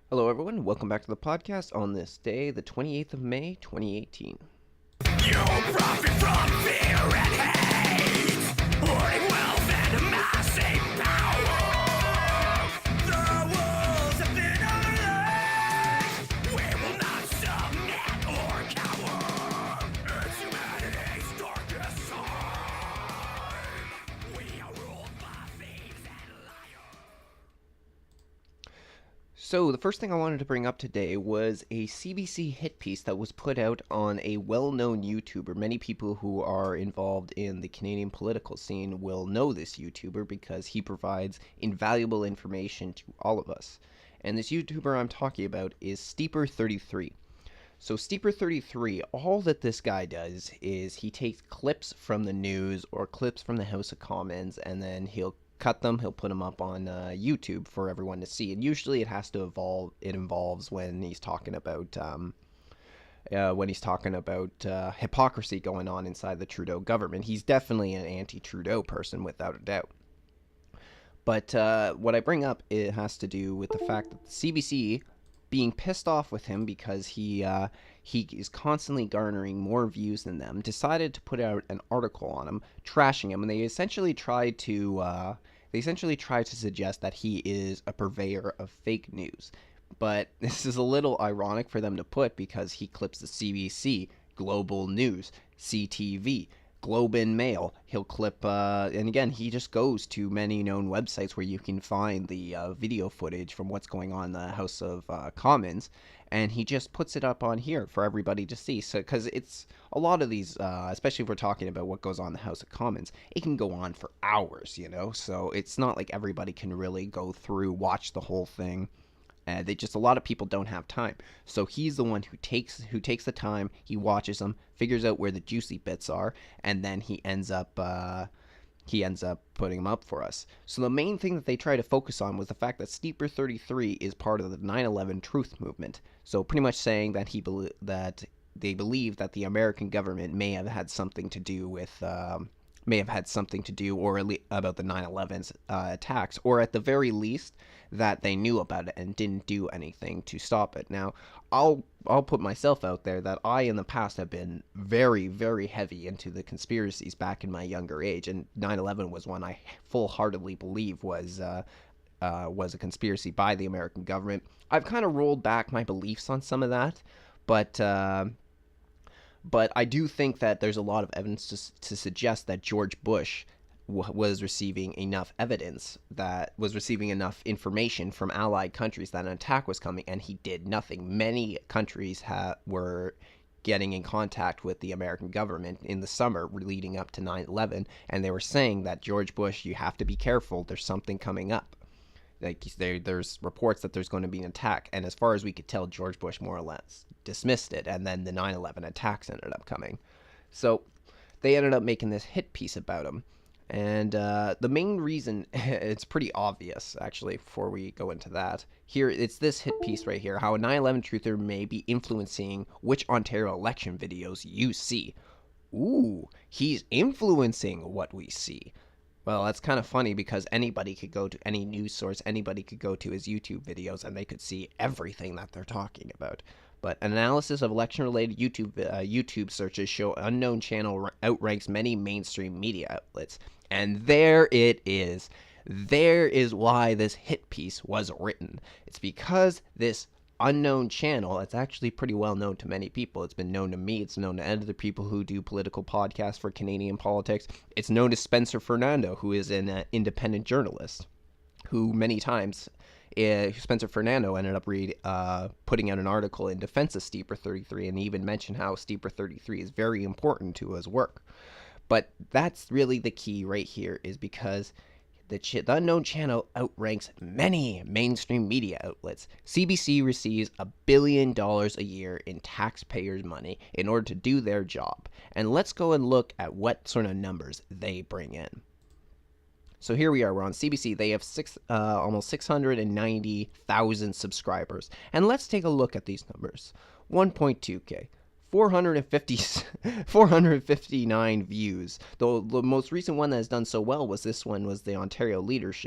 Hello, everyone. Welcome back to the podcast on this day, the 28th of May, 2018. You profit from fear and hate, hoarding wealth and amassing power. The walls have been unleashed. We will not submit or cower. It's humanity's darkest side. We are ruled by thieves and liars. So, the first thing I wanted to bring up today was a CBC hit piece that was put out on a well known YouTuber. Many people who are involved in the Canadian political scene will know this YouTuber because he provides invaluable information to all of us. And this YouTuber I'm talking about is Steeper33. So Steeper33, all that this guy does is he takes clips from the news or clips from the House of Commons, and then he'll cut them, he'll put them up on YouTube for everyone to see. And usually it has to evolve. It involves when he's talking about hypocrisy going on inside the Trudeau government. He's definitely an anti-Trudeau person without a doubt. But what I bring up, it has to do with the fact that the CBC being pissed off with him because he is constantly garnering more views than them, decided to put out an article on him, trashing him, and they essentially tried to suggest that he is a purveyor of fake news. But this is a little ironic for them to put because he clips the CBC, Global News, CTV, Globe and Mail. He'll clip, and again, he just goes to many known websites where you can find the video footage from what's going on in the House of Commons, and he just puts it up on here for everybody to see. So, because it's a lot of these, especially if we're talking about what goes on in the House of Commons, it can go on for hours, you know. So it's not like everybody can really go through, watch the whole thing. A lot of people don't have time. So he's the one who takes the time. He watches them, figures out where the juicy bits are, and then he ends up putting them up for us. So the main thing that they try to focus on was the fact that Steeper33 is part of the 9/11 Truth Movement. So pretty much saying that they believe that the American government may have had something to do with. About the 9/11 attacks, or at the very least that they knew about it and didn't do anything to stop it. Now, I'll put myself out there that I in the past have been very, very heavy into the conspiracies back in my younger age, and 9/11 was one I full-heartedly believe was a conspiracy by the American government. I've kind of rolled back my beliefs on some of that, but I do think that there's a lot of evidence to suggest that George Bush was receiving enough information from allied countries that an attack was coming, and he did nothing. Many countries were getting in contact with the American government in the summer leading up to 9/11, and they were saying that George Bush, you have to be careful, there's something coming up. Like there's reports that there's going to be an attack, and as far as we could tell, George Bush more or less dismissed it, and then the 9/11 attacks ended up coming. So they ended up making this hit piece about him, and the main reason, it's pretty obvious actually. Before we go into that, here it's this hit piece right here: how a 9/11 truther may be influencing which Ontario election videos you see. Ooh, he's influencing what we see. Well, that's kind of funny because anybody could go to any news source, anybody could go to his YouTube videos, and they could see everything that they're talking about. But an analysis of election-related YouTube searches show unknown channel outranks many mainstream media outlets. And there it is. There is why this hit piece was written. It's because this unknown channel, it's actually pretty well known to many people. It's been known to me. It's known to other people who do political podcasts for Canadian politics. It's known to Spencer Fernando, who is an independent journalist, who many times Spencer Fernando ended up putting out an article in defense of Steeper33, and even mentioned how Steeper33 is very important to his work. But that's really the key right here, is because the unknown channel outranks many mainstream media outlets. CBC receives $1 billion a year in taxpayers' money in order to do their job. And let's go and look at what sort of numbers they bring in. So here we are, we're on CBC. They have almost 690,000 subscribers. And let's take a look at these numbers. 1.2K, 450, 459 views. The most recent one that has done so well was this one, was the Ontario leaders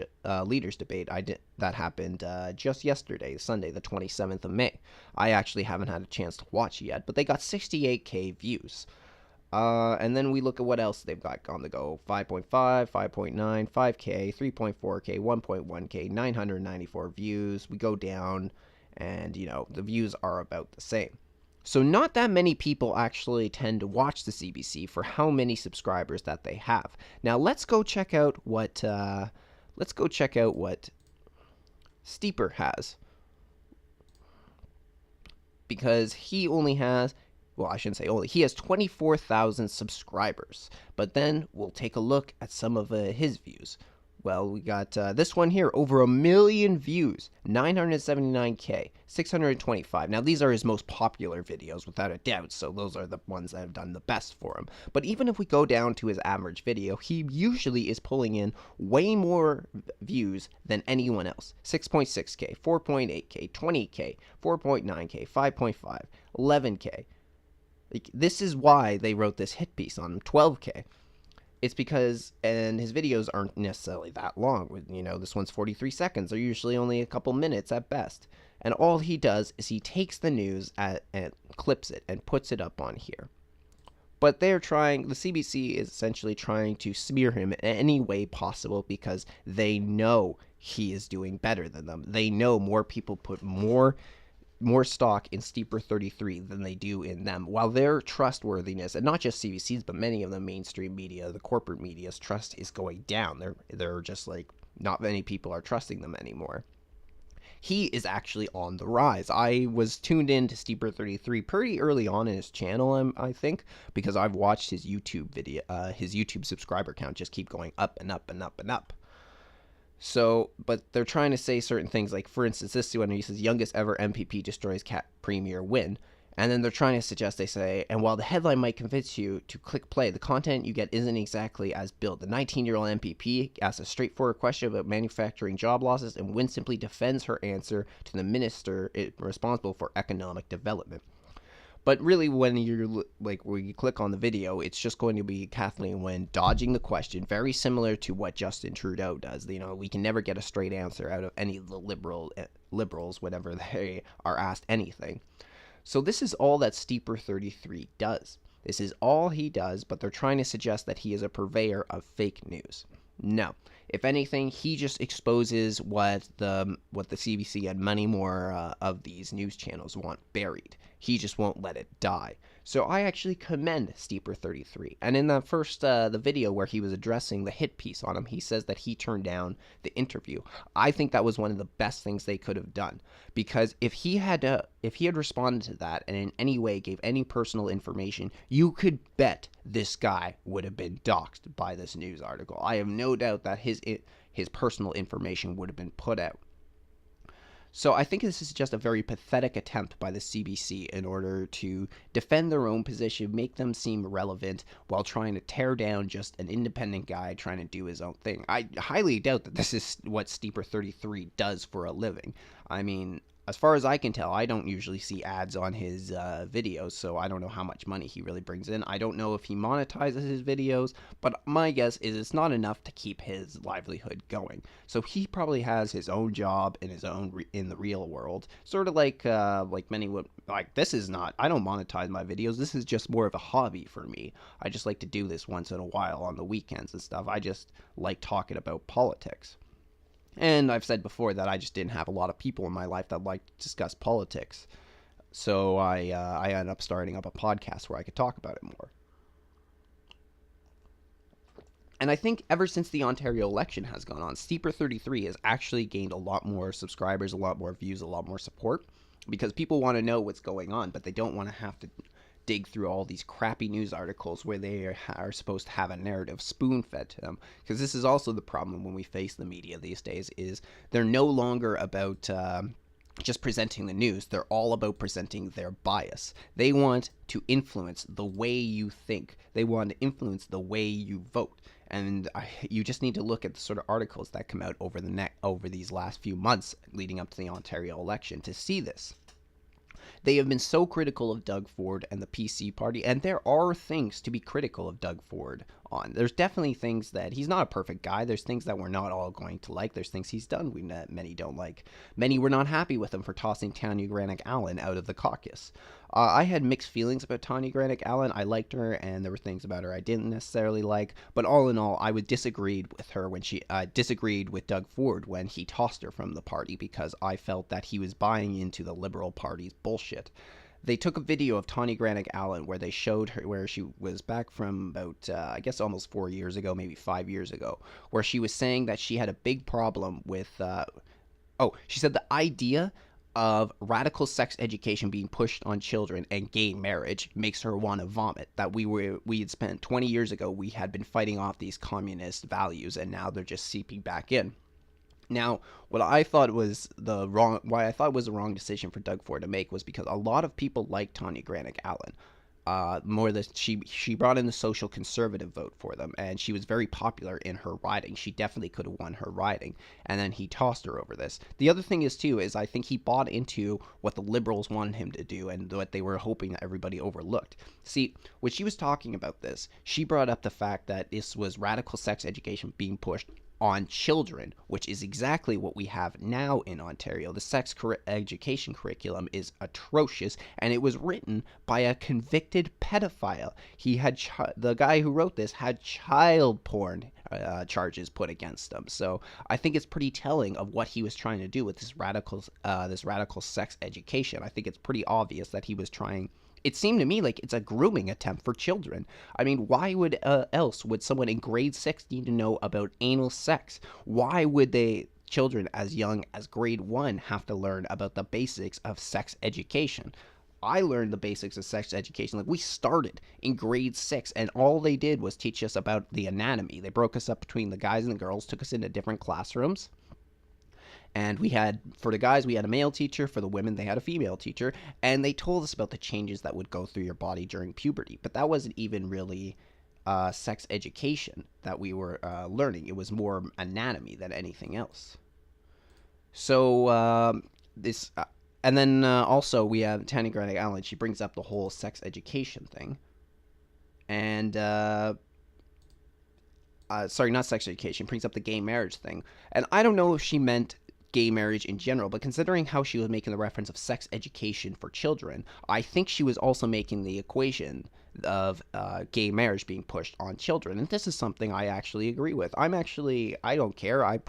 debate. That happened just yesterday, Sunday, the 27th of May. I actually haven't had a chance to watch it yet, but they got 68K views. And then we look at what else they've got on the go. 5.5, 5.9, 5K, 3.4K, 1.1K, 994 views. We go down, and, the views are about the same. So not that many people actually tend to watch the CBC for how many subscribers that they have. Now let's go check out what Steeper has, because he only has, well, I shouldn't say only, he has 24,000 subscribers. But then we'll take a look at some of his views. Well, we got this one here, over 1 million views, 979K, 625. Now, these are his most popular videos, without a doubt, so those are the ones that have done the best for him. But even if we go down to his average video, he usually is pulling in way more views than anyone else. 6.6K, 4.8K, 20K, 4.9K, 5.5, 11K. This is why they wrote this hit piece on him, 12K. It's because, and his videos aren't necessarily that long. This one's 43 seconds. They're usually only a couple minutes at best. And all he does is he takes the news and clips it and puts it up on here. But the CBC is essentially trying to smear him in any way possible, because they know he is doing better than them. They know more people put more stock in Steeper 33 than they do in them, while their trustworthiness, and not just CBC's, but many of the mainstream media, the corporate media's trust is going down. They're just like, not many people are trusting them anymore. He is actually on the rise. I was tuned in to Steeper 33 pretty early on in his channel, I think, because I've watched his YouTube his YouTube subscriber count just keep going up and up and up and up. So, but they're trying to say certain things, like, for instance, this one, he says, youngest ever MPP destroys cat premier win. And then they're trying to suggest, they say, and while the headline might convince you to click play, the content you get isn't exactly as built. The 19-year-old MPP asks a straightforward question about manufacturing job losses, and Win simply defends her answer to the minister responsible for economic development. But really, when you click on the video, it's just going to be Kathleen Wynne dodging the question, very similar to what Justin Trudeau does. We can never get a straight answer out of any of the liberals whenever they are asked anything. So this is all that Steeper 33 does. This is all he does, but they're trying to suggest that he is a purveyor of fake news. No. If anything, he just exposes what the CBC and many more of these news channels want buried. He just won't let it die. So I actually commend Steeper 33. And in the first the video where he was addressing the hit piece on him, he says that he turned down the interview. I think that was one of the best things they could have done, because if he had responded to that and in any way gave any personal information, you could bet this guy would have been doxxed by this news article. I have no doubt that his personal information would have been put out. So I think this is just a very pathetic attempt by the CBC in order to defend their own position, make them seem relevant, while trying to tear down just an independent guy trying to do his own thing. I highly doubt that this is what Steeper 33 does for a living. I mean, as far as I can tell, I don't usually see ads on his videos, so I don't know how much money he really brings in. I don't know if he monetizes his videos, but my guess is it's not enough to keep his livelihood going. So he probably has his own job in in the real world, sort of like many would. Like, this is not, I don't monetize my videos. This is just more of a hobby for me. I just like to do this once in a while on the weekends and stuff. I just like talking about politics. And I've said before that I just didn't have a lot of people in my life that liked to discuss politics. So I ended up starting up a podcast where I could talk about it more. And I think ever since the Ontario election has gone on, Steeper 33 has actually gained a lot more subscribers, a lot more views, a lot more support, because people want to know what's going on, but they don't want to have to dig through all these crappy news articles where they are supposed to have a narrative spoon-fed to them. Because this is also the problem when we face the media these days, is they're no longer about just presenting the news. They're all about presenting their bias. They want to influence the way you think. They want to influence the way you vote. And you just need to look at the sort of articles that come out over these last few months leading up to the Ontario election to see this. They have been so critical of Doug Ford and the PC party, and there are things to be critical of Doug Ford on. There's definitely things that he's not a perfect guy. There's things that we're not all going to like. There's things he's done many don't like. Many were not happy with him for tossing Tanya Granick Allen out of the caucus. I had mixed feelings about Tanya Granick Allen. I liked her, and there were things about her I didn't necessarily like. But all in all, I would disagreed with her when she disagreed with Doug Ford when he tossed her from the party because I felt that he was buying into the Liberal Party's bullshit. They took a video of Tawny Granick Allen where they showed her where she was back from about I guess almost 4 years ago, maybe 5 years ago, where she was saying that she had a big problem with she said the idea of radical sex education being pushed on children and gay marriage makes her want to vomit. That we had spent 20 years ago, we had been fighting off these communist values, and now they're just seeping back in. Now, why I thought it was the wrong decision for Doug Ford to make was because a lot of people like Tanya Granick Allen. More that she brought in the social conservative vote for them, and she was very popular in her riding. She definitely could have won her riding, and then he tossed her over this. The other thing is I think he bought into what the liberals wanted him to do and what they were hoping that everybody overlooked. See, when she was talking about this, she brought up the fact that this was radical sex education being pushed on children, which is exactly what we have now in Ontario. The education curriculum is atrocious, and it was written by a convicted pedophile. The guy who wrote this had child porn charges put against him. So I think it's pretty telling of what he was trying to do with this radical sex education. I think it's pretty obvious that he was trying. It seemed to me like it's a grooming attempt for children. I mean, why would else would someone in grade 6 need to know about anal sex? Why would children as young as grade 1 have to learn about the basics of sex education? I learned the basics of sex education. Like, we started in grade 6, and all they did was teach us about the anatomy. They broke us up between the guys and the girls, took us into different classrooms. And for the guys, we had a male teacher. For the women, they had a female teacher. And they told us about the changes that would go through your body during puberty. But that wasn't even really sex education that we were learning. It was more anatomy than anything else. So and then also we have Tanya Granick Allen. She brings up the whole sex education thing. And sorry, not sex education, brings up the gay marriage thing. And I don't know if she meant gay marriage in general, but considering how she was making the reference of sex education for children, I think she was also making the equation of gay marriage being pushed on children. And this is something I actually agree with. I don't care.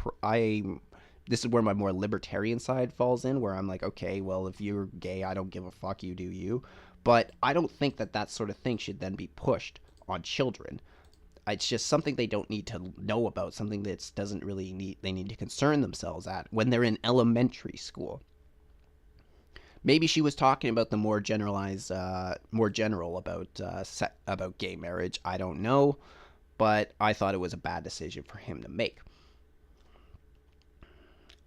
This is where my more libertarian side falls in, where I'm like, okay, well, if you're gay, I don't give a fuck, you do you. But I don't think that sort of thing should then be pushed on children. It's just something they don't need to know about, something that doesn't really they need to concern themselves at when they're in elementary school. Maybe she was talking about the more general about gay marriage. I don't know, but I thought it was a bad decision for him to make.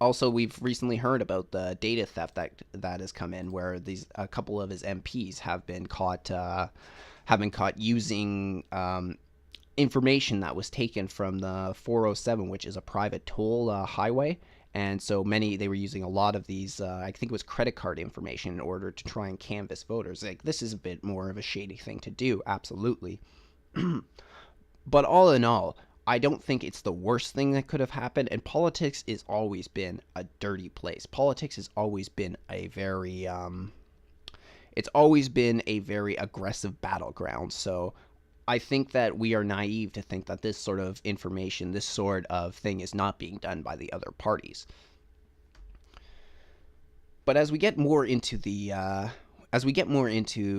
Also, we've recently heard about the data theft that has come in, where a couple of his MPs have been caught using information that was taken from the 407, which is a private toll highway. And so they were using a lot of these, I think it was credit card information in order to try and canvass voters. Like, this is a bit more of a shady thing to do, absolutely. But all in all, I don't think it's the worst thing that could have happened. And politics has always been a dirty place. Politics has always been it's always been a very aggressive battleground. So I think that we are naive to think that this sort of information, this sort of thing is not being done by the other parties. But as we get more into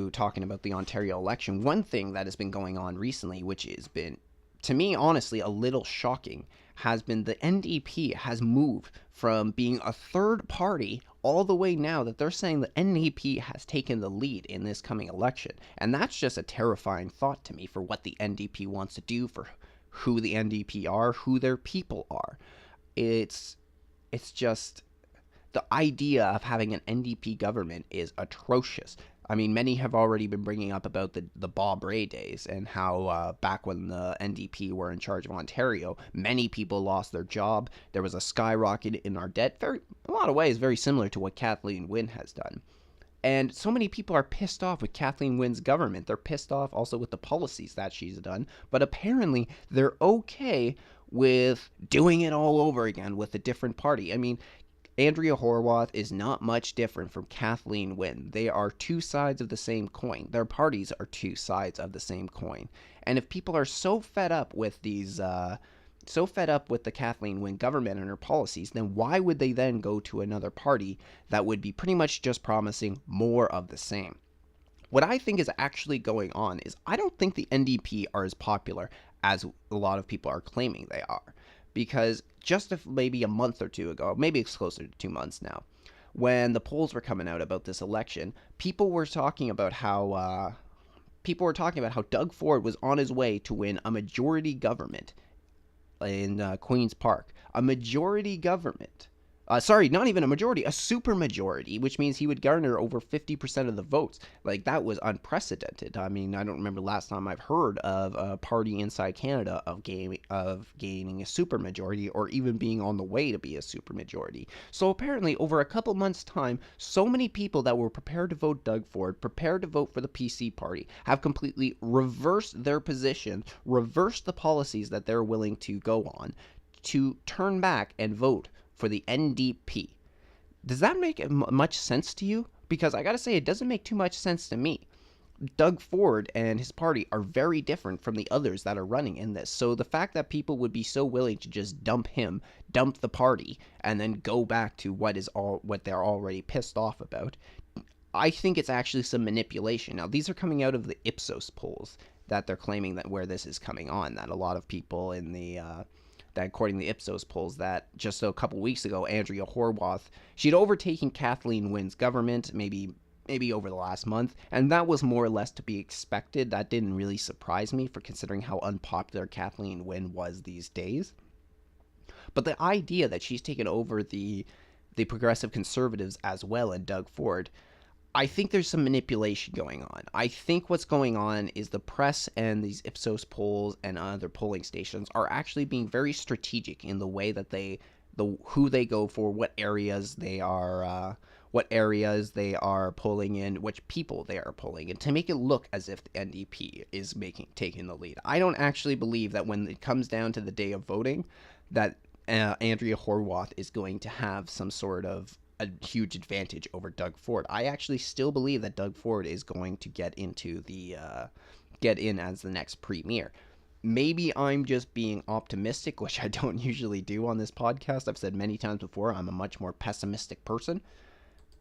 talking about the Ontario election, one thing that has been going on recently, which has been, to me, honestly, a little shocking, has been the NDP has moved from being a third party all the way now that they're saying the NDP has taken the lead in this coming election. And that's just a terrifying thought to me for what the NDP wants to do, for who the NDP are, who their people are. It's just, the idea of having an NDP government is atrocious. I mean, many have already been bringing up about the Bob Rae days and how back when the NDP were in charge of Ontario, many people lost their job. There was a skyrocket in our debt. A lot of ways, very similar to what Kathleen Wynne has done. And so many people are pissed off with Kathleen Wynne's government. They're pissed off also with the policies that she's done. But apparently, they're okay with doing it all over again with a different party. I mean, Andrea Horwath is not much different from Kathleen Wynne. They are two sides of the same coin. Their parties are two sides of the same coin. And if people are so fed up with so fed up with the Kathleen Wynne government and her policies, then why would they then go to another party that would be pretty much just promising more of the same? What I think is actually going on is I don't think the NDP are as popular as a lot of people are claiming they are. Because just maybe a month or two ago, maybe it's closer to 2 months now, when the polls were coming out about this election, people were talking about how Doug Ford was on his way to win a majority government in Queen's Park. A majority government. Sorry, not even a majority, a supermajority, which means he would garner over 50% of the votes. Like, that was unprecedented. I mean, I don't remember last time I've heard of a party inside Canada of gaining a supermajority or even being on the way to be a supermajority. So apparently, over a couple months' time, so many people that were prepared to vote Doug Ford, prepared to vote for the PC party, have completely reversed their position, reversed the policies that they're willing to go on, to turn back and vote for the NDP. Does that make much sense to you? Because I gotta say, it doesn't make too much sense to me. Doug Ford and his party are very different from the others that are running in this. So the fact that people would be so willing to just dump him, dump the party, and then go back to what they're already pissed off about, I think it's actually some manipulation. Now, these are coming out of the Ipsos polls that they're claiming that where this is coming on, that a lot of people in the that according to the Ipsos polls, that just a couple weeks ago, Andrea Horwath, she'd overtaken Kathleen Wynne's government, maybe over the last month, and that was more or less to be expected. That didn't really surprise me, for considering how unpopular Kathleen Wynne was these days. But the idea that she's taken over the progressive conservatives as well and Doug Ford, I think there's some manipulation going on. I think what's going on is the press and these Ipsos polls and other polling stations are actually being very strategic in the way that who they go for, what areas they are polling in, which people they are polling in, to make it look as if the NDP is taking the lead. I don't actually believe that when it comes down to the day of voting, that Andrea Horwath is going to have some sort of a huge advantage over Doug Ford. I actually still believe that Doug Ford is going to get in as the next premier. Maybe I'm just being optimistic, which I don't usually do on this podcast. I've said many times before I'm a much more pessimistic person,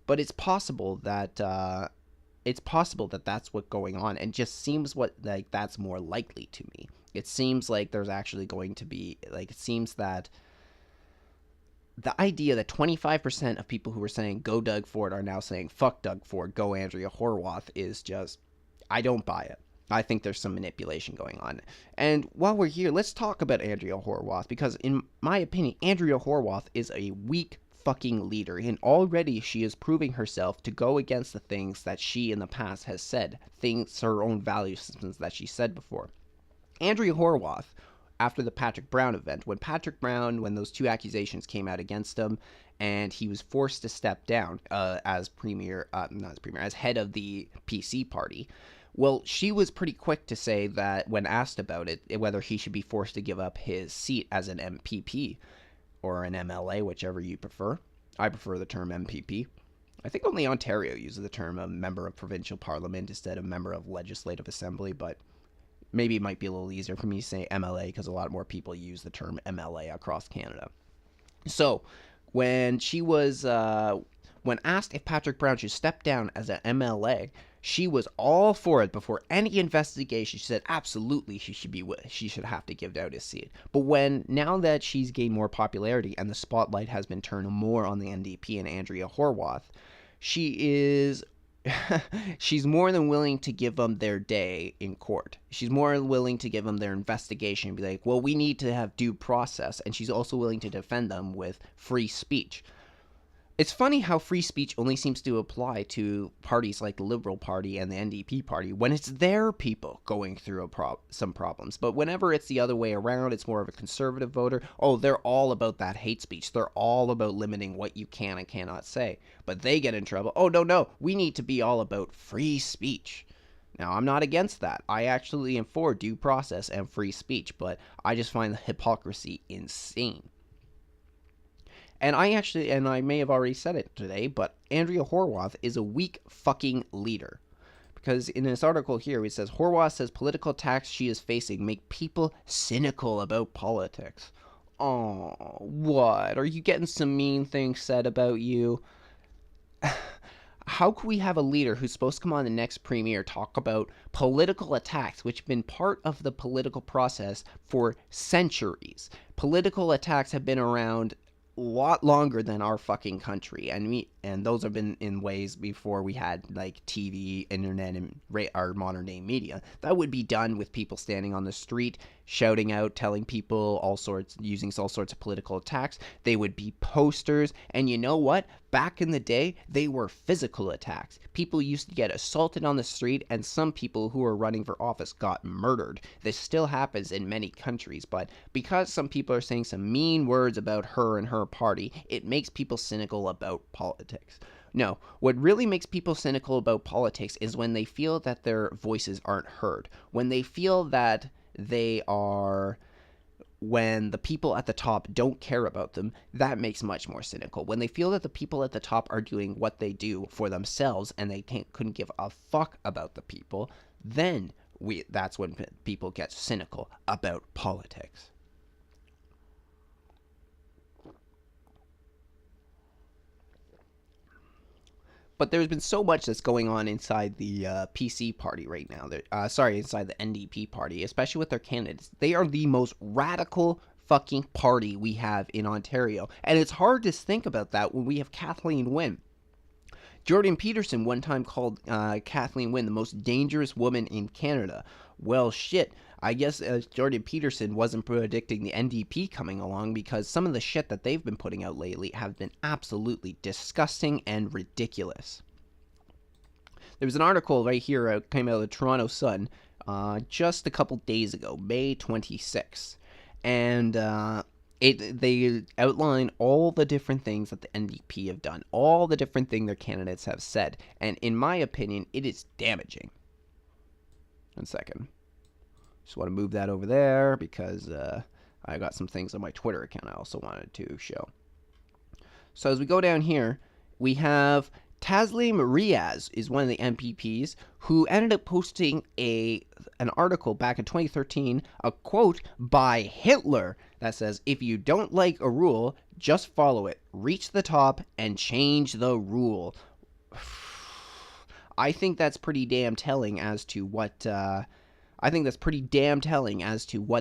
but it's possible that that's what's going on, and just seems that's more likely to me. It seems like there's actually going to be it seems that the idea that 25% of people who were saying go Doug Ford are now saying fuck Doug Ford, go Andrea Horwath, is just, I don't buy it. I think there's some manipulation going on. And while we're here, let's talk about Andrea Horwath, because in my opinion, Andrea Horwath is a weak fucking leader, and already she is proving herself to go against the things that she in the past has said, her own value systems that she said before. Andrea Horwath, after the Patrick Brown event, when those two accusations came out against him, and he was forced to step down as head of the PC party. Well, she was pretty quick to say that when asked about it, whether he should be forced to give up his seat as an MPP or an MLA, whichever you prefer. I prefer the term MPP. I think only Ontario uses the term a member of provincial parliament instead of member of legislative assembly, but maybe it might be a little easier for me to say MLA because a lot more people use the term MLA across Canada. So, when asked if Patrick Brown should step down as an MLA, she was all for it before any investigation. She said absolutely she should have to give out his seat. But now that she's gained more popularity and the spotlight has been turned more on the NDP and Andrea Horwath, she's more than willing to give them their day in court. She's more than willing to give them their investigation and be like, well, we need to have due process. And she's also willing to defend them with free speech. It's funny how free speech only seems to apply to parties like the Liberal Party and the NDP Party when it's their people going through some problems. But whenever it's the other way around, it's more of a conservative voter. Oh, they're all about that hate speech. They're all about limiting what you can and cannot say. But they get in trouble. Oh, no, no. We need to be all about free speech. Now, I'm not against that. I actually am for due process and free speech, but I just find the hypocrisy insane. And I may have already said it today, but Andrea Horwath is a weak fucking leader. Because in this article here, it says Horwath says political attacks she is facing make people cynical about politics. Oh, what? Are you getting some mean things said about you? How could we have a leader who's supposed to come on the next premiere talk about political attacks, which have been part of the political process for centuries? Political attacks have been around lot longer than our fucking country, and those have been in ways before we had like TV, internet, and our modern day media. That would be done with people standing on the street, shouting out, telling people all sorts, using all sorts of political attacks. They would be posters, and you know what? Back in the day, they were physical attacks. People used to get assaulted on the street, and some people who were running for office got murdered. This still happens in many countries, but because some people are saying some mean words about her and her party, it makes people cynical about politics. No, what really makes people cynical about politics is when they feel that their voices aren't heard. When they feel that when the people at the top don't care about them, that makes much more cynical. When they feel that the people at the top are doing what they do for themselves and they couldn't give a fuck about the people, then that's when people get cynical about politics. But there's been so much that's going on inside the PC party right now. Inside the NDP party, especially with their candidates. They are the most radical fucking party we have in Ontario. And it's hard to think about that when we have Kathleen Wynne. Jordan Peterson one time called Kathleen Wynne the most dangerous woman in Canada. Well, shit. I guess Jordan Peterson wasn't predicting the NDP coming along, because some of the shit that they've been putting out lately have been absolutely disgusting and ridiculous. There was an article right here came out of the Toronto Sun just a couple days ago, May 26th, and they outline all the different things that the NDP have done, all the different things their candidates have said, and in my opinion, it is damaging. 1 second. Just want to move that over there because I got some things on my Twitter account I also wanted to show. So as we go down here, we have Taslim Riaz is one of the MPPs who ended up posting an article back in 2013, a quote by Hitler that says, "If you don't like a rule, just follow it. Reach the top and change the rule." I think that's pretty damn telling as to what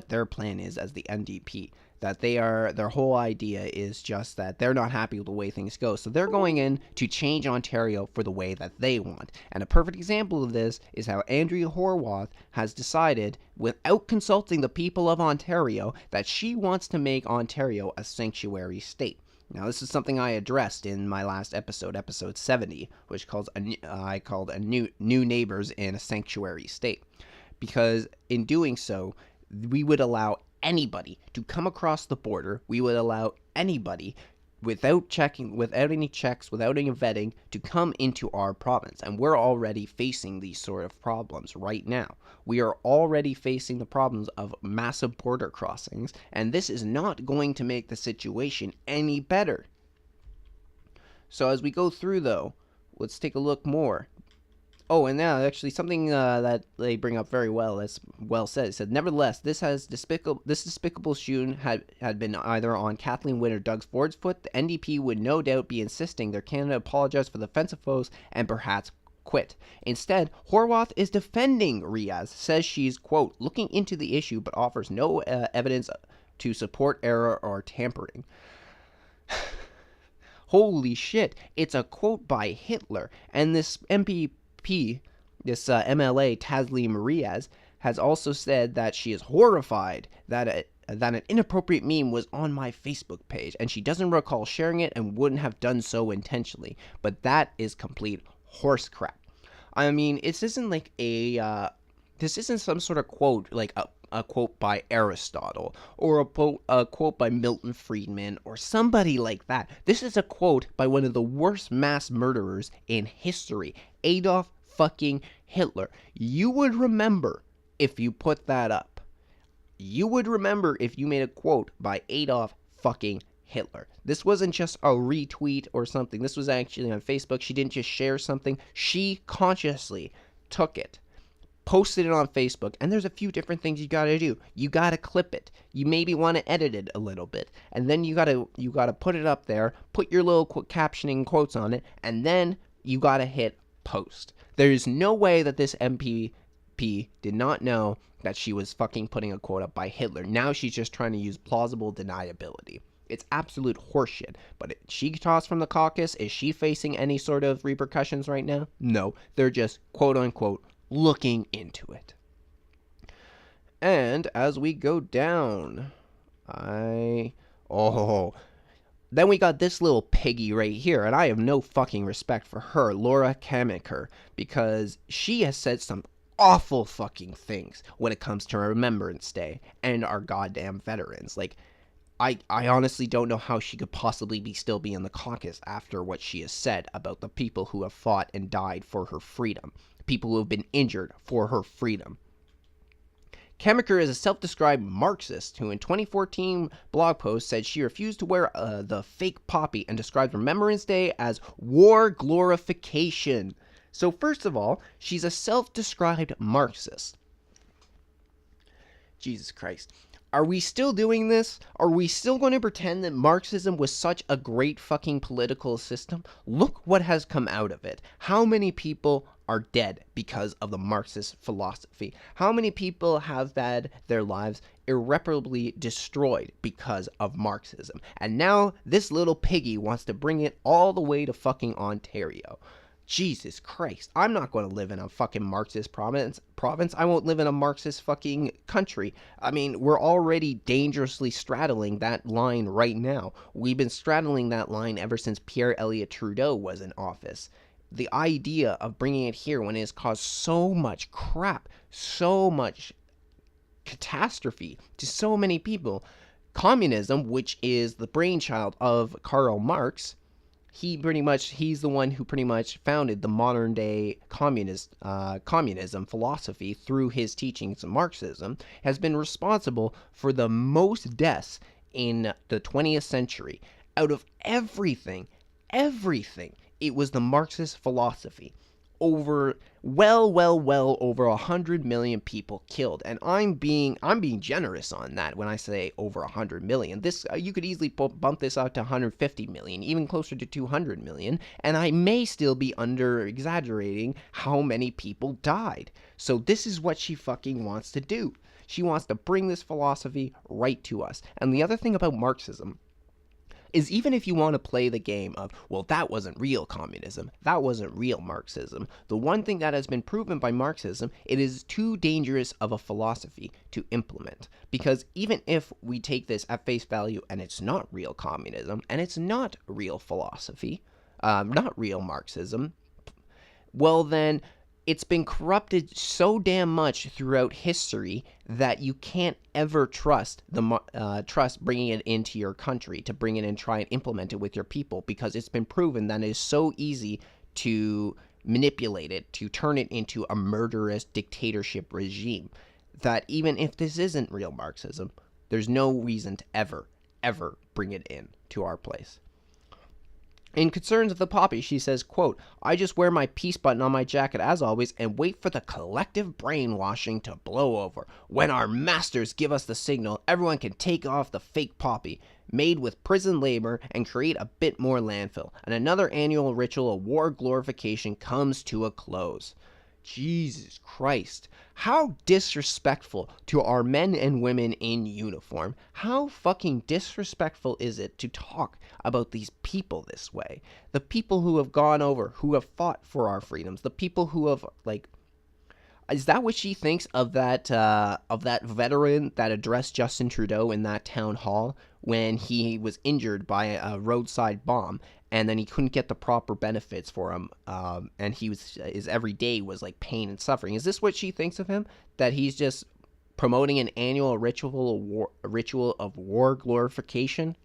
their plan is as the NDP. That their whole idea is just that they're not happy with the way things go. So they're going in to change Ontario for the way that they want. And a perfect example of this is how Andrea Horwath has decided, without consulting the people of Ontario, that she wants to make Ontario a sanctuary state. Now, this is something I addressed in my last episode, episode 70, which I called a new neighbors in a sanctuary state. Because in doing so, we would allow anybody to come across the border. We would allow anybody, without any checks, without any vetting, to come into our province. And we're already facing these sort of problems right now. We are already facing the problems of massive border crossings, and this is not going to make the situation any better. So as we go through, though, let's take a look more. Oh, and now actually something that they bring up very well, as well said. It said, nevertheless, this despicable shoon had been either on Kathleen Wynne or Doug Ford's foot, the NDP would no doubt be insisting their candidate apologize for the offensive foes and perhaps quit. Instead, Horwath is defending Riaz, says she's, quote, looking into the issue but offers no evidence to support error or tampering. Holy shit, it's a quote by Hitler, and this MLA, Taslim Riaz, has also said that she is horrified that that an inappropriate meme was on my Facebook page, and she doesn't recall sharing it and wouldn't have done so intentionally. But that is complete horse crap. I mean, this isn't some sort of quote like a quote by Aristotle or a quote by Milton Friedman or somebody like that. This is a quote by one of the worst mass murderers in history, Adolf fucking Hitler. You would remember if you put that up. You would remember if you made a quote by Adolf fucking Hitler. This wasn't just a retweet or something. This was actually on Facebook. She didn't just share something. She consciously took it, posted it on Facebook, and there's a few different things you gotta do. You gotta clip it. You maybe want to edit it a little bit, and then you gotta put it up there, put your little captioning quotes on it, and then you gotta hit post. There's no way that this MPP did not know that she was fucking putting a quote up by Hitler. Now she's just trying to use plausible deniability. It's absolute horseshit. But she tossed from the caucus. Is she facing any sort of repercussions right now? No. They're just quote unquote looking into it. And as we go down, then we got this little piggy right here, and I have no fucking respect for her, Laura Kamiker, because she has said some awful fucking things when it comes to Remembrance Day and our goddamn veterans. Like, I honestly don't know how she could possibly still be in the caucus after what she has said about the people who have fought and died for her freedom, people who have been injured for her freedom. Kamiker is a self-described Marxist who in 2014 blog post said she refused to wear the fake poppy and described Remembrance Day as war glorification. So first of all, she's a self-described Marxist. Jesus Christ. Are we still doing this? Are we still going to pretend that Marxism was such a great fucking political system? Look what has come out of it. How many people are dead because of the Marxist philosophy? How many people have had their lives irreparably destroyed because of Marxism? And now this little piggy wants to bring it all the way to fucking Ontario. Jesus Christ. I'm not going to live in a fucking Marxist province. I won't live in a Marxist fucking country. I mean, we're already dangerously straddling that line right now. We've been straddling that line ever since Pierre Elliott Trudeau was in office. The idea of bringing it here when it has caused so much crap, so much catastrophe to so many people. Communism, which is the brainchild of Karl Marx, he's the one who pretty much founded the modern day communism philosophy through his teachings of Marxism, has been responsible for the most deaths in the 20th century. Out of everything, it was the Marxist philosophy. Well over 100 million people killed, and I'm being generous on that when I say over 100 million. This you could easily bump this out to 150 million, even closer to 200 million, and I may still be under exaggerating how many people died. So this is what she fucking wants to do. She wants to bring this philosophy right to us. And the other thing about Marxism is, even if you want to play the game of, well, that wasn't real communism, that wasn't real Marxism, the one thing that has been proven by Marxism, it is too dangerous of a philosophy to implement. Because even if we take this at face value and it's not real communism, and it's not real philosophy, not real Marxism, well then, it's been corrupted so damn much throughout history that you can't ever trust bringing it into your country, to bring it and try and implement it with your people, because it's been proven that it is so easy to manipulate it, to turn it into a murderous dictatorship regime, that even if this isn't real Marxism, there's no reason to ever bring it in to our place. In concerns of the poppy, she says, quote, "I just wear my peace button on my jacket as always and wait for the collective brainwashing to blow over. When our masters give us the signal, everyone can take off the fake poppy made with prison labor and create a bit more landfill, and another annual ritual of war glorification comes to a close." Jesus Christ. How disrespectful to our men and women in uniform. How fucking disrespectful is it to talk about these people this way? The people who have gone over, who have fought for our freedoms, the people who have, Is that what she thinks of that veteran that addressed Justin Trudeau in that town hall when he was injured by a roadside bomb, and then he couldn't get the proper benefits for him, and his every day was like pain and suffering? Is this what she thinks of him? That he's just promoting an annual ritual of war glorification?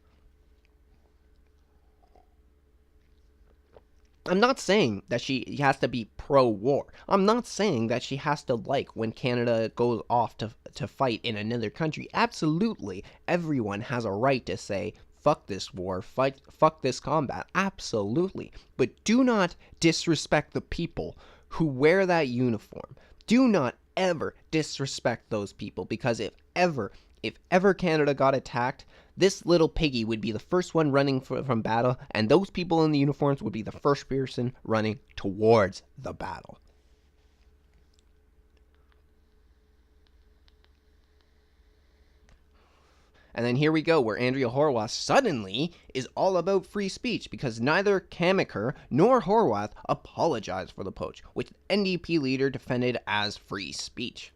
I'm not saying that she has to be pro-war. I'm not saying that she has to like when Canada goes off to fight in another country. Absolutely, everyone has a right to say, fuck this war, fuck this combat. Absolutely. But do not disrespect the people who wear that uniform. Do not ever disrespect those people, because if ever Canada got attacked, this little piggy would be the first one running from battle, and those people in the uniforms would be the first person running towards the battle. And then here we go, where Andrea Horwath suddenly is all about free speech, because neither Kamaker nor Horwath apologized for the poach, which the NDP leader defended as free speech.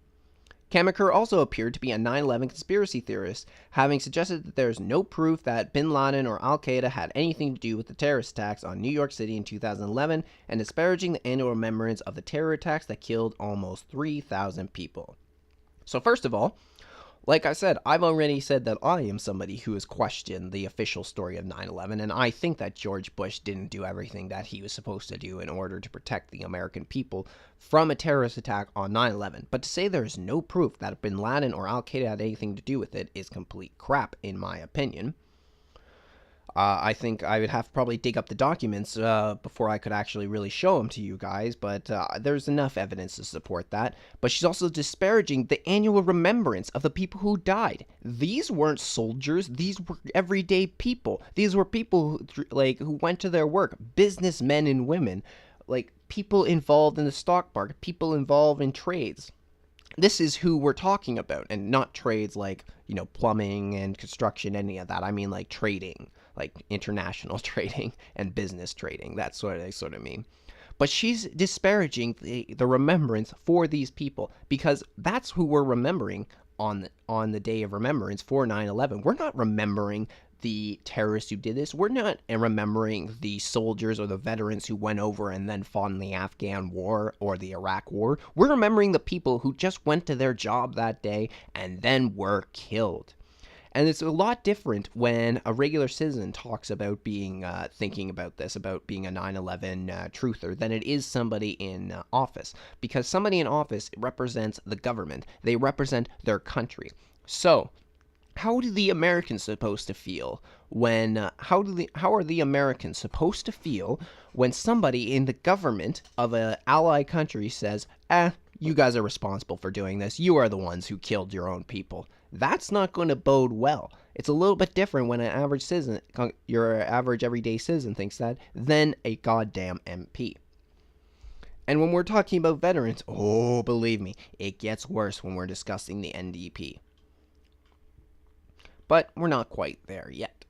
Kamaker also appeared to be a 9/11 conspiracy theorist, having suggested that there is no proof that bin Laden or Al Qaeda had anything to do with the terrorist attacks on New York City in 2011, and disparaging the annual remembrance of the terror attacks that killed almost 3,000 people. So first of all, like I said, I've already said that I am somebody who has questioned the official story of 9/11, and I think that George Bush didn't do everything that he was supposed to do in order to protect the American people from a terrorist attack on 9/11. But to say there is no proof that bin Laden or Al Qaeda had anything to do with it is complete crap, in my opinion. I think I would have to probably dig up the documents before I could actually really show them to you guys, but there's enough evidence to support that. But she's also disparaging the annual remembrance of the people who died. These weren't soldiers; these were everyday people. These were people who went to their work, businessmen and women, like people involved in the stock market, people involved in trades. This is who we're talking about, and not trades like, plumbing and construction, any of that. I mean like trading, like international trading and business trading. That's what I sort of mean. But she's disparaging the remembrance for these people, because that's who we're remembering on the day of remembrance for 9/11. We're not remembering the terrorists who did this. We're not remembering the soldiers or the veterans who went over and then fought in the Afghan war or the Iraq war. We're remembering the people who just went to their job that day and then were killed. And it's a lot different when a regular citizen talks about thinking about this, about being a 9/11 truther, than it is somebody in office. Because somebody in office represents the government. They represent their country. So, how are the Americans supposed to feel when how are the Americans supposed to feel when somebody in the government of an ally country says, you guys are responsible for doing this, you are the ones who killed your own people? That's not going to bode well. It's a little bit different when your average everyday citizen thinks that, than a goddamn MP. And when we're talking about veterans, oh, believe me, it gets worse when we're discussing the NDP. But we're not quite there yet.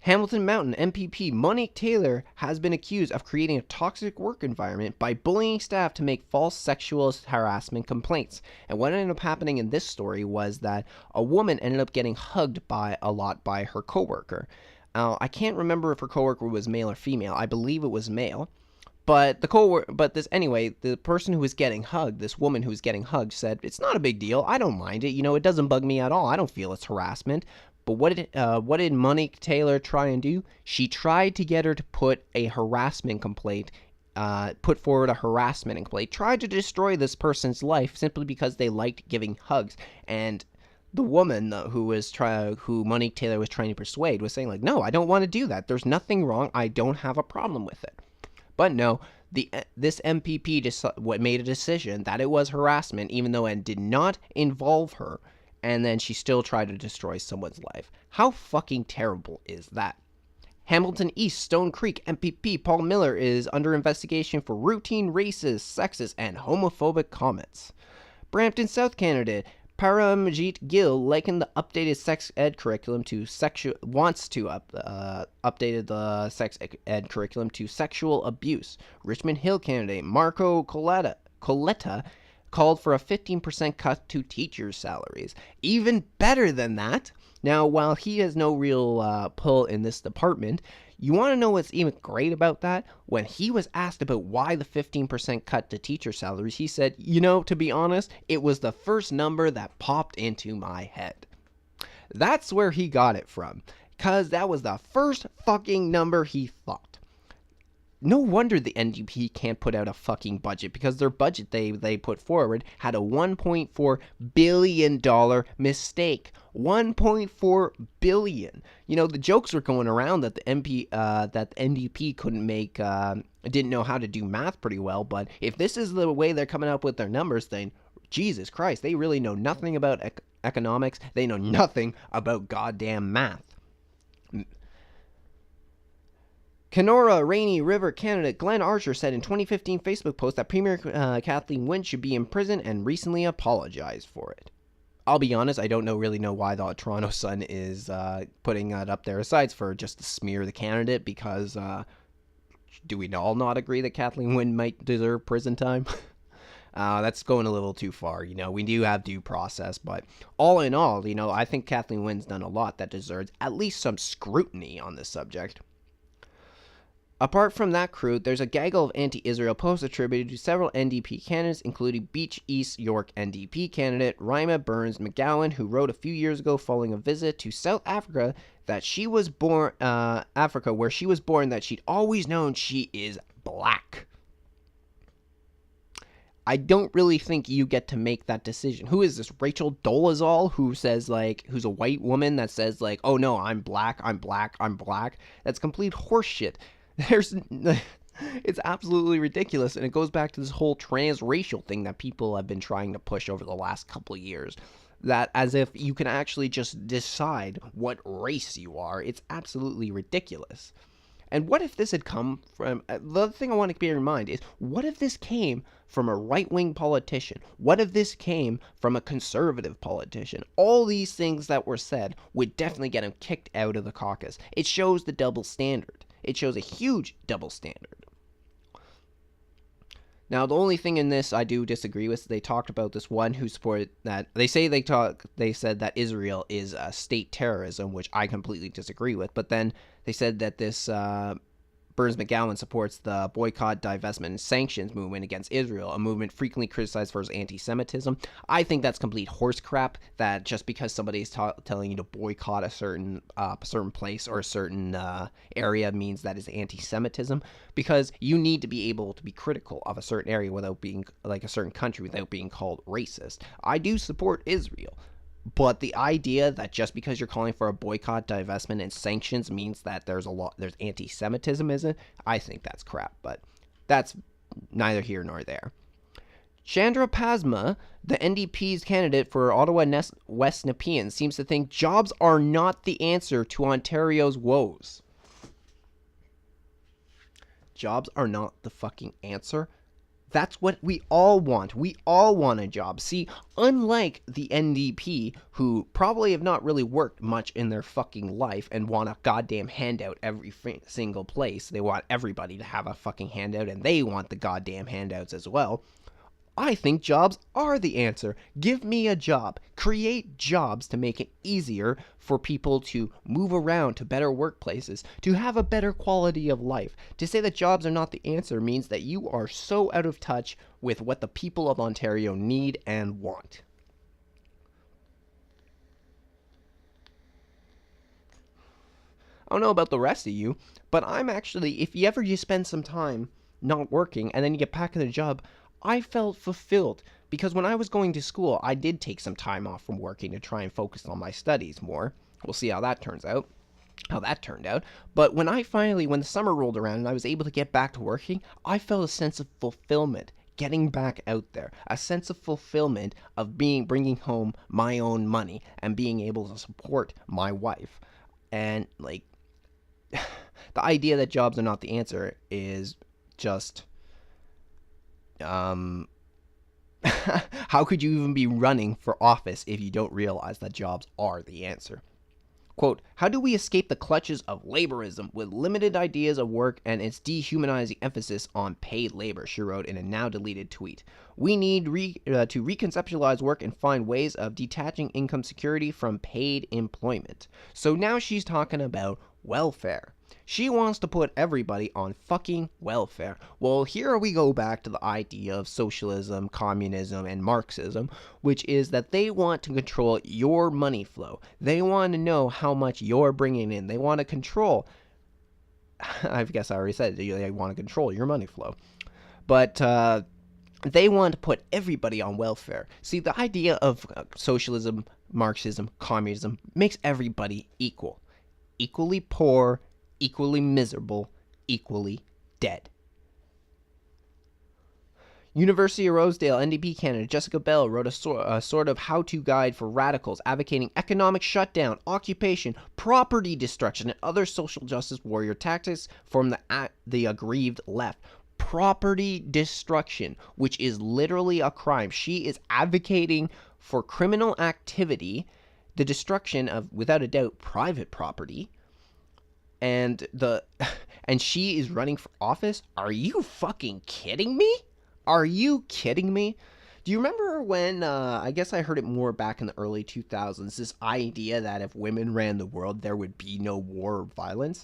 Hamilton Mountain MPP Monique Taylor has been accused of creating a toxic work environment by bullying staff to make false sexual harassment complaints. And what ended up happening in this story was that a woman ended up getting hugged a lot by her coworker. I can't remember if her coworker was male or female. I believe it was male. But the person who was getting hugged, this woman who was getting hugged, said, "It's not a big deal. I don't mind it. It doesn't bug me at all. I don't feel it's harassment." But what did Monique Taylor try and do? She tried to get her to put forward a harassment complaint, tried to destroy this person's life simply because they liked giving hugs. And the woman who Monique Taylor was trying to persuade was saying, like, no, I don't want to do that. There's nothing wrong. I don't have a problem with it. But no, this MPP just made a decision that it was harassment, even though it did not involve her, and then she still tried to destroy someone's life. How fucking terrible is that? Hamilton East Stone Creek MPP Paul Miller is under investigation for routine racist, sexist, and homophobic comments. Brampton South candidate Paramjit Gill likened the updated sex ed curriculum to updated the sex ed curriculum to sexual abuse. Richmond Hill candidate Marco Coletta called for a 15% cut to teachers' salaries. Even better than that, now while he has no real pull in this department, you want to know what's even great about that? When he was asked about why the 15% cut to teacher salaries, he said, to be honest, it was the first number that popped into my head. That's where he got it from, because that was the first fucking number he thought. No wonder the NDP can't put out a fucking budget, because their budget they put forward had a $1.4 billion mistake. $1.4 billion. The jokes were going around that the NDP didn't know how to do math pretty well, but if this is the way they're coming up with their numbers, then Jesus Christ, they really know nothing about economics. They know nothing about goddamn math. Kenora Rainy River candidate Glenn Archer said in 2015 Facebook post that Premier Kathleen Wynne should be in prison and recently apologized for it. I'll be honest, I don't really know why the Toronto Sun is putting that up there, aside for just to smear the candidate, because do we all not agree that Kathleen Wynne might deserve prison time? That's going a little too far. We do have due process, but all in all, I think Kathleen Wynne's done a lot that deserves at least some scrutiny on this subject. Apart from that crew, there's a gaggle of anti-Israel posts attributed to several NDP candidates, including Beach East York NDP candidate Rima Burns McGowan, who wrote a few years ago following a visit to South Africa that she was born, where she was born, that she'd always known she is black. I don't really think you get to make that decision. Who is this? Rachel Dolezal, who says, who's a white woman that says, oh no, I'm black, I'm black, I'm black. That's complete horseshit. It's absolutely ridiculous, and it goes back to this whole transracial thing that people have been trying to push over the last couple of years. That as if you can actually just decide what race you are. It's absolutely ridiculous. And what if this had come from, the other thing I want to bear in mind is, what if this came from a right-wing politician? What if this came from a conservative politician? All these things that were said would definitely get him kicked out of the caucus. It shows the double standard. It shows a huge double standard. Now, the only thing in this I do disagree with, they talked about this one who supported that. They said that Israel is state terrorism, which I completely disagree with. But then they said that this Burns McGowan supports the boycott, divestment, and sanctions movement against Israel, a movement frequently criticized for its anti-Semitism. I think that's complete horse crap, that just because somebody is telling you to boycott a certain place or a certain area means that is anti-Semitism, because you need to be able to be critical of a certain area without being, a certain country, without being called racist. I do support Israel. But the idea that just because you're calling for a boycott, divestment, and sanctions means that there's anti-Semitism, isn't? I think that's crap, but that's neither here nor there. Chandra Pasma, the NDP's candidate for Ottawa West Nepean, seems to think jobs are not the answer to Ontario's woes. Jobs are not the fucking answer? That's what we all want. We all want a job. See, unlike the NDP, who probably have not really worked much in their fucking life and want a goddamn handout every single place. They want everybody to have a fucking handout, and they want the goddamn handouts as well. I think jobs are the answer. Give me a job. Create jobs to make it easier for people to move around to better workplaces, to have a better quality of life. To say that jobs are not the answer means that you are so out of touch with what the people of Ontario need and want. I don't know about the rest of you, but I'm actually, if you ever spend some time not working and then you get back in the job, I felt fulfilled, because when I was going to school, I did take some time off from working to try and focus on my studies more. We'll see how that turned out. But when the summer rolled around and I was able to get back to working, I felt a sense of fulfillment getting back out there, a sense of fulfillment of bringing home my own money and being able to support my wife. And the idea that jobs are not the answer is just, how could you even be running for office if you don't realize that jobs are the answer? Quote, how do we escape the clutches of laborism with limited ideas of work and its dehumanizing emphasis on paid labor, she wrote in a now deleted tweet. We need to reconceptualize work and find ways of detaching income security from paid employment. So now she's talking about welfare. She wants to put everybody on fucking welfare. Well, here we go back to the idea of socialism, communism, and Marxism, which is that they want to control your money flow. They want to know how much you're bringing in. They want to control. I guess I already said they want to control your money flow. But they want to put everybody on welfare. See, the idea of socialism, Marxism, communism makes everybody equal. Equally poor, equally miserable, equally dead. University of Rosedale, NDP candidate Jessica Bell wrote a sort of how-to guide for radicals advocating economic shutdown, occupation, property destruction, and other social justice warrior tactics from the aggrieved left. Property destruction, which is literally a crime. She is advocating for criminal activity, the destruction of, without a doubt, private property, and she is running for office? Are you fucking kidding me? Are you kidding me? Do you remember when, I guess I heard it more back in the early 2000s, this idea that if women ran the world, there would be no war or violence?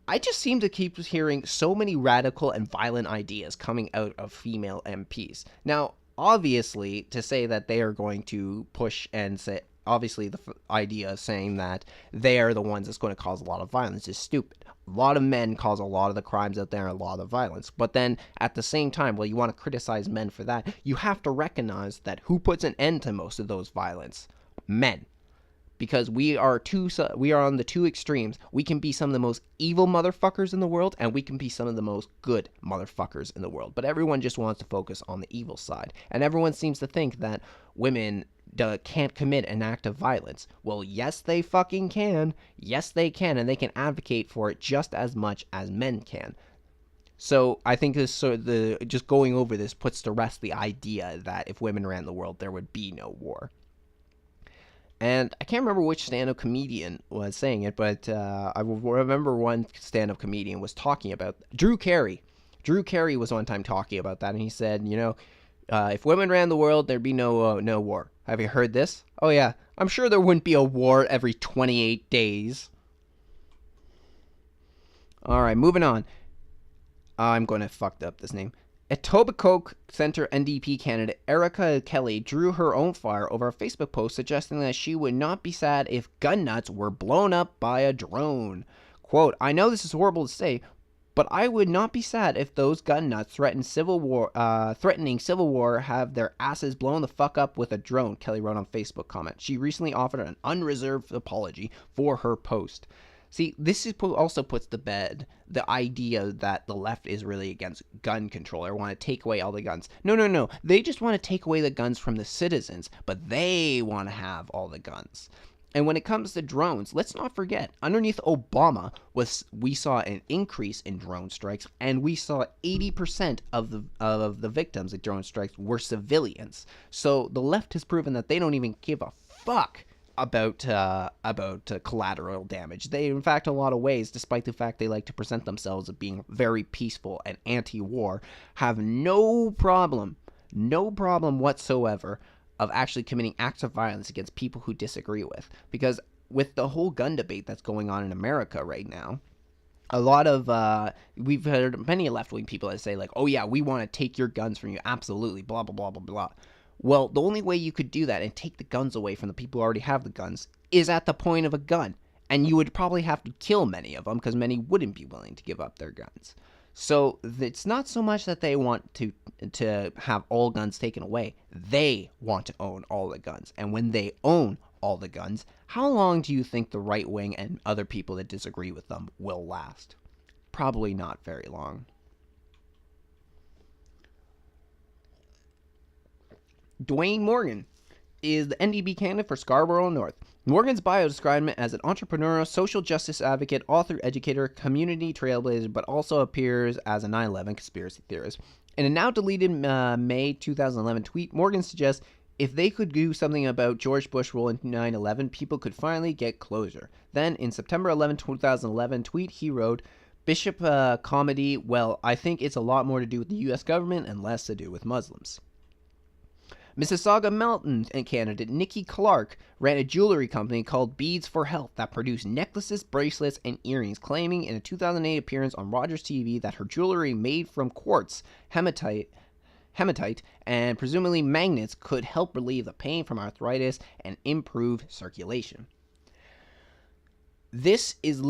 I just seem to keep hearing so many radical and violent ideas coming out of female MPs. Now, obviously, to say that they are going to push and say, obviously, the idea of saying that they are the ones that's going to cause a lot of violence is stupid. A lot of men cause a lot of the crimes out there and a lot of the violence. But then, at the same time, well, you want to criticize men for that, you have to recognize that who puts an end to most of those violence? Men. Because we are on the two extremes. We can be some of the most evil motherfuckers in the world, and we can be some of the most good motherfuckers in the world. But everyone just wants to focus on the evil side. And everyone seems to think that women can't commit an act of violence. Well, yes, they fucking can. Yes, they can, and they can advocate for it just as much as men can. So I think just going over this puts to rest the idea that if women ran the world, there would be no war. And I can't remember which stand-up comedian was saying it, but I remember one stand-up comedian was talking about Drew Carey. Drew Carey was one time talking about that, and he said, if women ran the world, there'd be no war. Have you heard this? Oh yeah, I'm sure there wouldn't be a war every 28 days. All right, moving on. I'm going to fuck up this name. Etobicoke Centre NDP candidate Erica Kelly drew her own fire over a Facebook post suggesting that she would not be sad if gun nuts were blown up by a drone. Quote, I know this is horrible to say, but I would not be sad if those gun nuts threatening civil war have their asses blown the fuck up with a drone, Kelly wrote on Facebook comment. She recently offered an unreserved apology for her post. See, this also puts to bed the idea that the left is really against gun control or want to take away all the guns. No. They just want to take away the guns from the citizens, but they want to have all the guns. And when it comes to drones, let's not forget, underneath Obama, we saw an increase in drone strikes, and we saw 80% of the victims of drone strikes were civilians. So the left has proven that they don't even give a fuck about collateral damage. They, in fact, in a lot of ways, despite the fact they like to present themselves as being very peaceful and anti-war, have no problem whatsoever of actually committing acts of violence against people who disagree with. Because with the whole gun debate that's going on in America right now, a lot of, we've heard many left-wing people that say, like, oh yeah, we want to take your guns from you, absolutely, blah, blah, blah, blah, blah. Well, the only way you could do that and take the guns away from the people who already have the guns is at the point of a gun. And you would probably have to kill many of them because many wouldn't be willing to give up their guns. So it's not so much that they want to have all guns taken away. They want to own all the guns. And when they own all the guns, how long do you think the right wing and other people that disagree with them will last? Probably not very long. Dwayne Morgan is the NDP candidate for Scarborough North. Morgan's bio described him as an entrepreneur, social justice advocate, author, educator, community trailblazer, but also appears as a 9/11 conspiracy theorist. In a now deleted May 2011 tweet, Morgan suggests If they could do something about George Bush rule in 9/11, people could finally get closure. Then, in September 11, 2011, tweet he wrote, Bishop comedy, well, I think it's a lot more to do with the U.S. government and less to do with Muslims. Mississauga Mountain candidate Nikki Clark ran a jewelry company called Beads for Health that produced necklaces, bracelets, and earrings, claiming in a 2008 appearance on Rogers TV that her jewelry made from quartz, hematite, and presumably magnets could help relieve the pain from arthritis and improve circulation. This is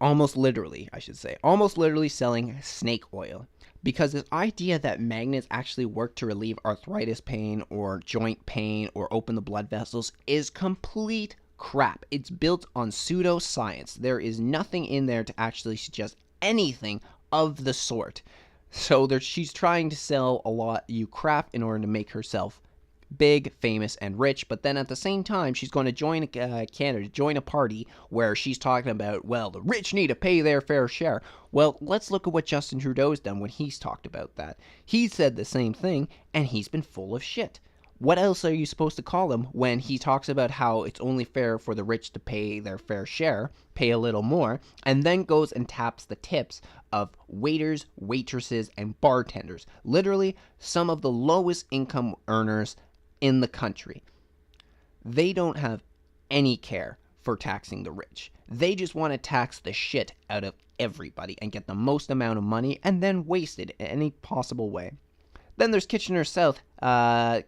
almost literally selling snake oil. Because this idea that magnets actually work to relieve arthritis pain or joint pain or open the blood vessels is complete crap. It's built on pseudoscience. There is nothing in there to actually suggest anything of the sort. So she's trying to sell a lot of crap in order to make herself big, famous, and rich, but then at the same time, she's going to join a party where she's talking about, well, the rich need to pay their fair share. Well, let's look at what Justin Trudeau's done when he's talked about that. He said the same thing, and he's been full of shit. What else are you supposed to call him when he talks about how it's only fair for the rich to pay their fair share, pay a little more, and then goes and taps the tips of waiters, waitresses, and bartenders, literally some of the lowest income earners in the country. They don't have any care for taxing the rich. They just want to tax the shit out of everybody and get the most amount of money and then waste it in any possible way. Then there's Kitchener South Hespeler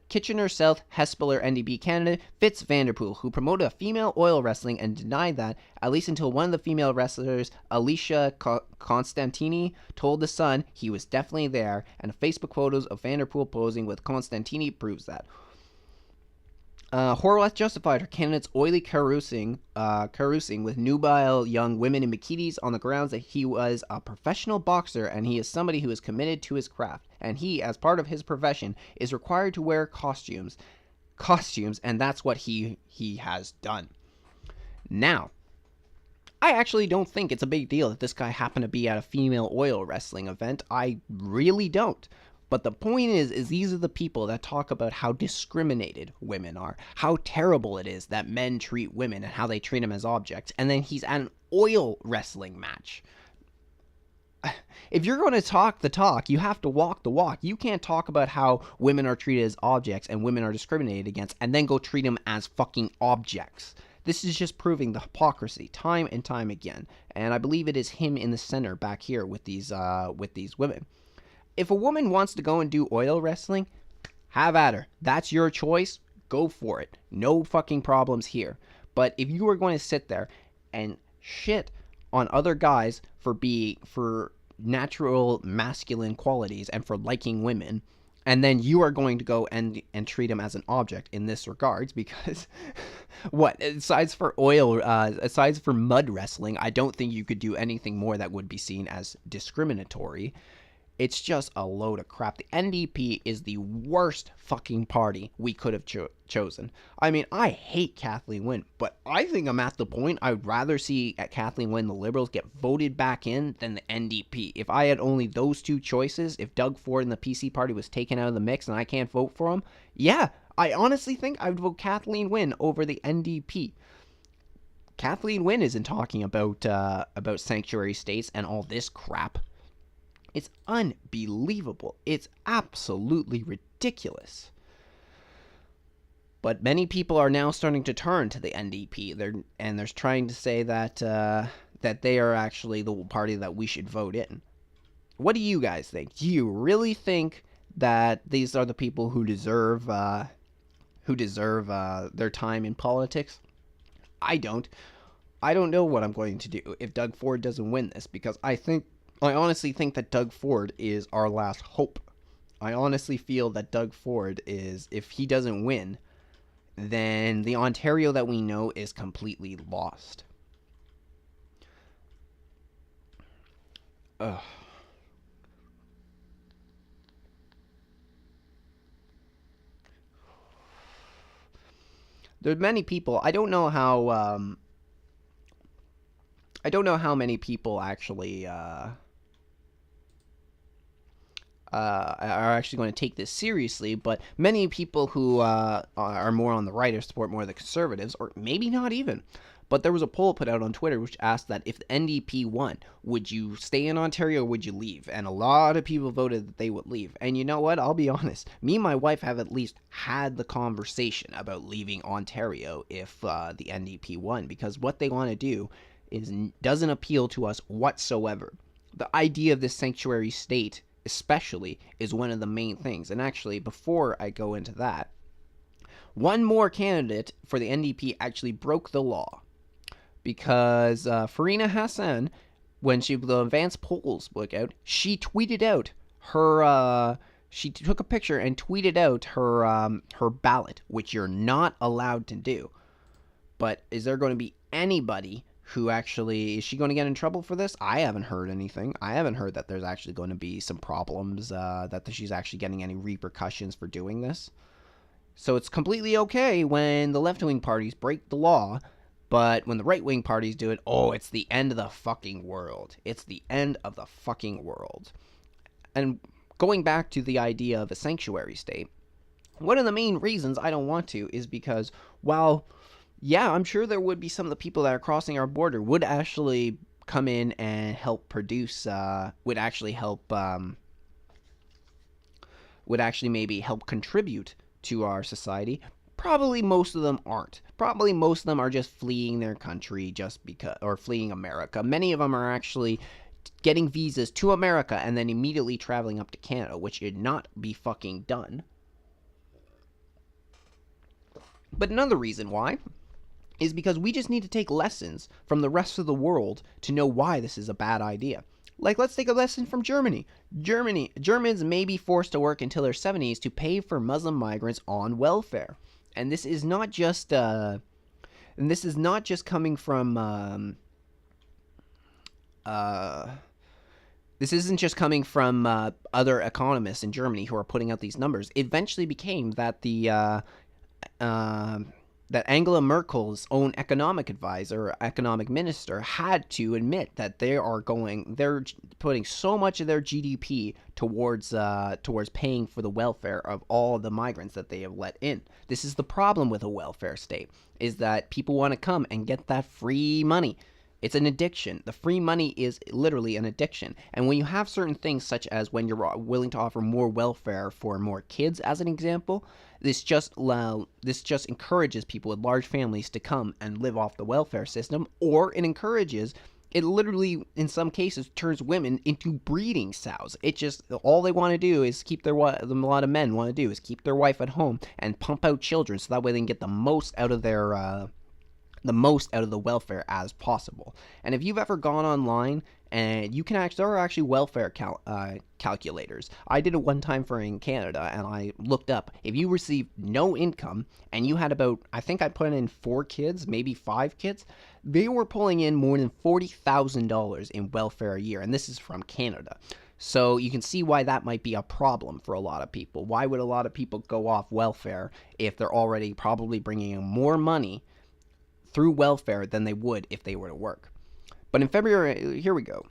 NDP candidate Fitz Vanderpool, who promoted a female oil wrestling and denied that, at least until one of the female wrestlers, Alicia Constantini, told The Sun he was definitely there, and Facebook photos of Vanderpool posing with Constantini proves that. Horwath justified her candidate's oily carousing with nubile young women in bikinis on the grounds that he was a professional boxer and he is somebody who is committed to his craft. And he, as part of his profession, is required to wear costumes, and that's what he has done. Now, I actually don't think it's a big deal that this guy happened to be at a female oil wrestling event. I really don't. But the point is these are the people that talk about how discriminated women are, how terrible it is that men treat women and how they treat them as objects, and then he's at an oil wrestling match. If you're going to talk the talk, you have to walk the walk. You can't talk about how women are treated as objects and women are discriminated against and then go treat them as fucking objects. This is just proving the hypocrisy time and time again. And I believe it is him in the center back here with these women. If a woman wants to go and do oil wrestling, have at her. That's your choice. Go for it. No fucking problems here. But if you are going to sit there and shit on other guys for natural masculine qualities and for liking women, and then you are going to go and treat them as an object in this regards, because aside for mud wrestling, I don't think you could do anything more that would be seen as discriminatory. It's just a load of crap. The NDP is the worst fucking party we could have chosen. I mean, I hate Kathleen Wynne, but I think I'm at the point I'd rather see Kathleen Wynne, the Liberals, get voted back in than the NDP. If I had only those two choices, if Doug Ford and the PC party was taken out of the mix and I can't vote for him, yeah, I honestly think I would vote Kathleen Wynne over the NDP. Kathleen Wynne isn't talking about sanctuary states and all this crap. It's unbelievable. It's absolutely ridiculous. But many people are now starting to turn to the NDP. They're trying to say that they are actually the party that we should vote in. What do you guys think? Do you really think that these are the people who deserve their time in politics? I don't. I don't know what I'm going to do if Doug Ford doesn't win this, because I honestly think that Doug Ford is our last hope. I honestly feel that Doug Ford is, if he doesn't win, then the Ontario that we know is completely lost. Ugh. There's many people. I don't know how many people actually are actually going to take this seriously, but many people who are more on the right or support more of the conservatives, or maybe not even. But there was a poll put out on Twitter which asked that if the NDP won, would you stay in Ontario or would you leave? And a lot of people voted that they would leave. And you know what? I'll be honest. Me and my wife have at least had the conversation about leaving Ontario if the NDP won, because what they want to do doesn't appeal to us whatsoever. The idea of this sanctuary state especially is one of the main things. And actually, before I go into that, one more candidate for the NDP actually broke the law, because Farina Hassan, when the advanced polls look out, she tweeted out her. She took a picture and tweeted out her ballot, which you're not allowed to do. But is there going to be anybody who actually, is she going to get in trouble for this? I haven't heard anything. I haven't heard that there's actually going to be some problems, that she's actually getting any repercussions for doing this. So it's completely okay when the left-wing parties break the law, but when the right-wing parties do it, oh, it's the end of the fucking world. It's the end of the fucking world. And going back to the idea of a sanctuary state, one of the main reasons I don't want to is because, while, yeah, I'm sure there would be some of the people that are crossing our border would actually come in and help produce, would actually maybe help contribute to our society. Probably most of them aren't. Probably most of them are just fleeing their country just because, or fleeing America. Many of them are actually getting visas to America and then immediately traveling up to Canada, which should not be fucking done. But another reason why is because we just need to take lessons from the rest of the world to know why this is a bad idea. Like, let's take a lesson from Germany. Germans may be forced to work until their 70s to pay for Muslim migrants on welfare. And this is not just coming from this isn't just coming from other economists in Germany who are putting out these numbers. It eventually became that that Angela Merkel's own economic advisor, economic minister, had to admit that they're putting so much of their GDP towards paying for the welfare of all of the migrants that they have let in. This is the problem with a welfare state, is that people want to come and get that free money. It's an addiction. The free money is literally an addiction. And when you have certain things, such as when you're willing to offer more welfare for more kids, as an example, this just encourages people with large families to come and live off the welfare system, or it literally, in some cases, turns women into breeding sows. It just, all they want to do is keep a lot of men want to do is keep their wife at home and pump out children, so that way they can get the most out of the welfare as possible. And if you've ever gone online, and there are actually welfare calculators. I did it one time in Canada, and I looked up, if you received no income and you had I think I put in 4 kids, maybe 5 kids, they were pulling in more than $40,000 in welfare a year, and this is from Canada. So you can see why that might be a problem for a lot of people. Why would a lot of people go off welfare if they're already probably bringing in more money through welfare than they would if they were to work? But in February, here we go.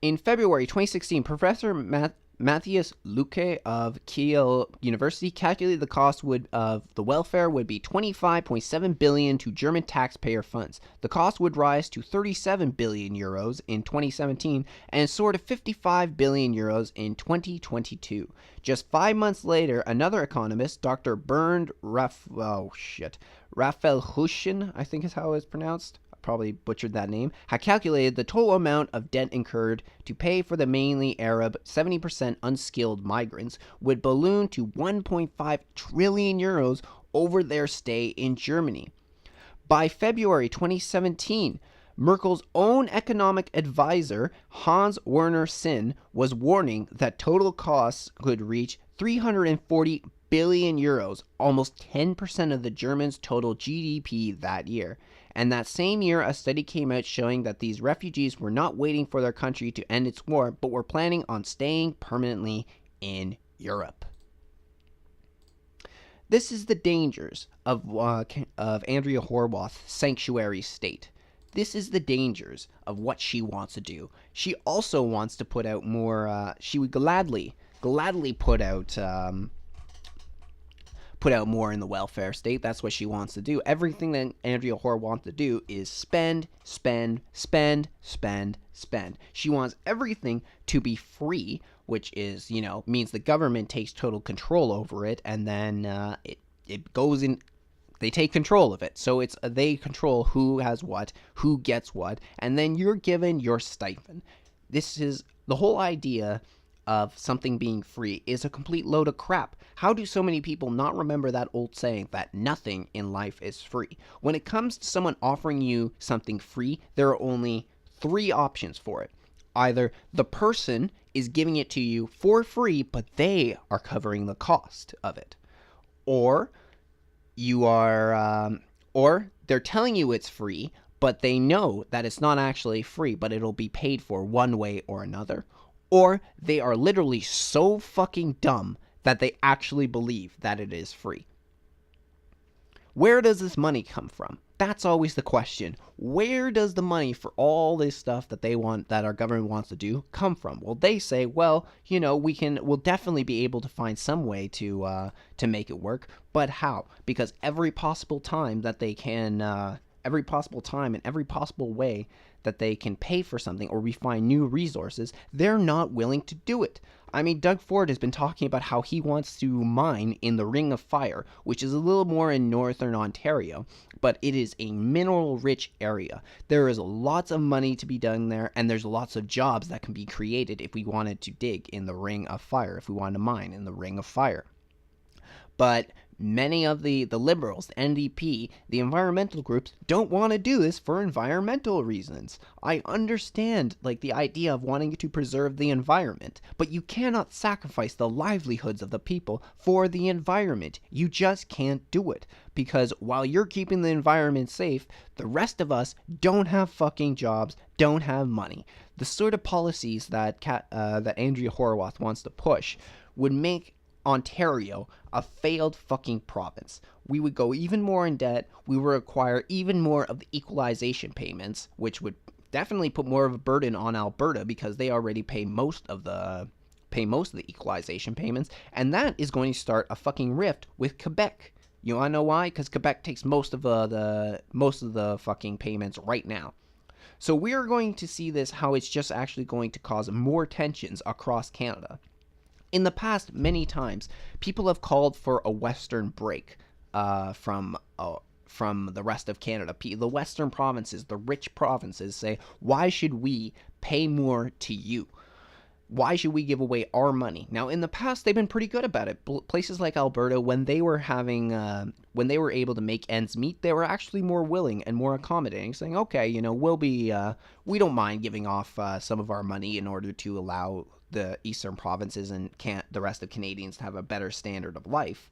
In February 2016, Professor Matthias Luque of Kiel University calculated the cost of the welfare would be 25.7 billion to German taxpayer funds. The cost would rise to 37 billion euros in 2017 and soar to 55 billion euros in 2022. Just 5 months later, another economist, Dr. Bernd Raphael-Huschen, I think is how it's pronounced, probably butchered that name, had calculated the total amount of debt incurred to pay for the mainly Arab, 70% unskilled migrants would balloon to 1.5 trillion euros over their stay in Germany. By February 2017, Merkel's own economic advisor, Hans-Werner Sinn, was warning that total costs could reach 340 billion euros, almost 10% of the Germans' total GDP that year. And that same year, a study came out showing that these refugees were not waiting for their country to end its war, but were planning on staying permanently in Europe. This is the dangers of Andrea Horwath's sanctuary state. This is the dangers of what she wants to do. She also wants to put out more. She would gladly put out more in the welfare state. That's what she wants to do. Everything that Andrea Hoare wants to do is spend, spend, spend, spend, spend. She wants everything to be free, which is, means the government takes total control over it, and then it goes in. They take control of it. So they control who has what, who gets what, and then you're given your stipend. This is the whole idea of something being free is a complete load of crap. How do so many people not remember that old saying that nothing in life is free? When it comes to someone offering you something free, there are only three options for it. Either the person is giving it to you for free, but they are covering the cost of it, or or they're telling you it's free, but they know that it's not actually free, but it'll be paid for one way or another. Or they are literally so fucking dumb that they actually believe that it is free. Where does this money come from? That's always the question. Where does the money for all this stuff that that our government wants to do, come from? Well, they say, well, we'll definitely be able to find some way to make it work, but how? Because every possible time and every possible way that they can pay for something, or we find new resources, they're not willing to do it. I mean, Doug Ford has been talking about how he wants to mine in the Ring of Fire, which is a little more in northern Ontario, but it is a mineral-rich area. There is lots of money to be done there, and there's lots of jobs that can be created if we wanted to dig in the Ring of Fire, if we wanted to mine in the Ring of Fire. But many of the liberals, the NDP, the environmental groups don't want to do this for environmental reasons. I understand, the idea of wanting to preserve the environment, but you cannot sacrifice the livelihoods of the people for the environment. You just can't do it. Because while you're keeping the environment safe, the rest of us don't have fucking jobs, don't have money. The sort of policies that Andrea Horwath wants to push would make Ontario a failed fucking province. We would go even more in debt. We would require even more of the equalization payments, which would definitely put more of a burden on Alberta because they already pay most of the equalization payments, and that is going to start a fucking rift with Quebec. You wanna know why? Because Quebec takes most of the fucking payments right now. So we are going to see this, how it's just actually going to cause more tensions across Canada. In the past, many times, people have called for a Western break from the rest of Canada. The Western provinces, the rich provinces, say, why should we pay more to you? Why should we give away our money? Now, in the past, they've been pretty good about it. Places like Alberta, when they were able to make ends meet, they were actually more willing and more accommodating, saying, okay, we don't mind giving off some of our money in order to allow the eastern provinces and the rest of Canadians to have a better standard of life.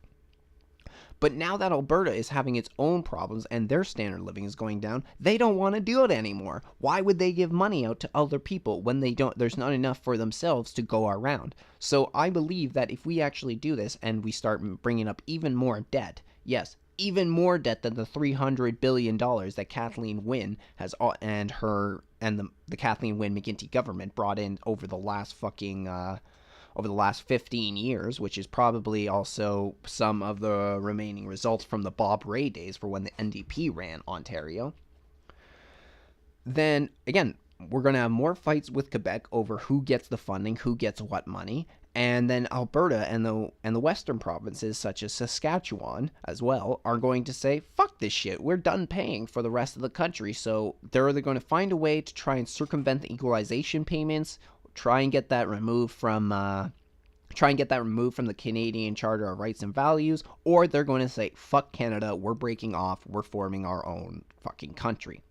But now that Alberta is having its own problems and their standard of living is going down, they don't want to do it anymore. Why would they give money out to other people when there's not enough for themselves to go around? So I believe that if we actually do this and we start bringing up even more debt, yes, even more debt than the $300 billion that Kathleen Wynne has and the Kathleen Wynne McGuinty government brought in over the last 15 years, which is probably also some of the remaining results from the Bob Rae days for when the NDP ran Ontario. Then, again, we're going to have more fights with Quebec over who gets the funding, who gets what money, and then Alberta and the western provinces, such as Saskatchewan as well, are going to say, fuck this shit, we're done paying for the rest of the country. So they're either going to find a way to try and circumvent the equalization payments, try and get that removed from the Canadian Charter of Rights and Values, or they're going to say, fuck Canada, we're breaking off, we're forming our own fucking country.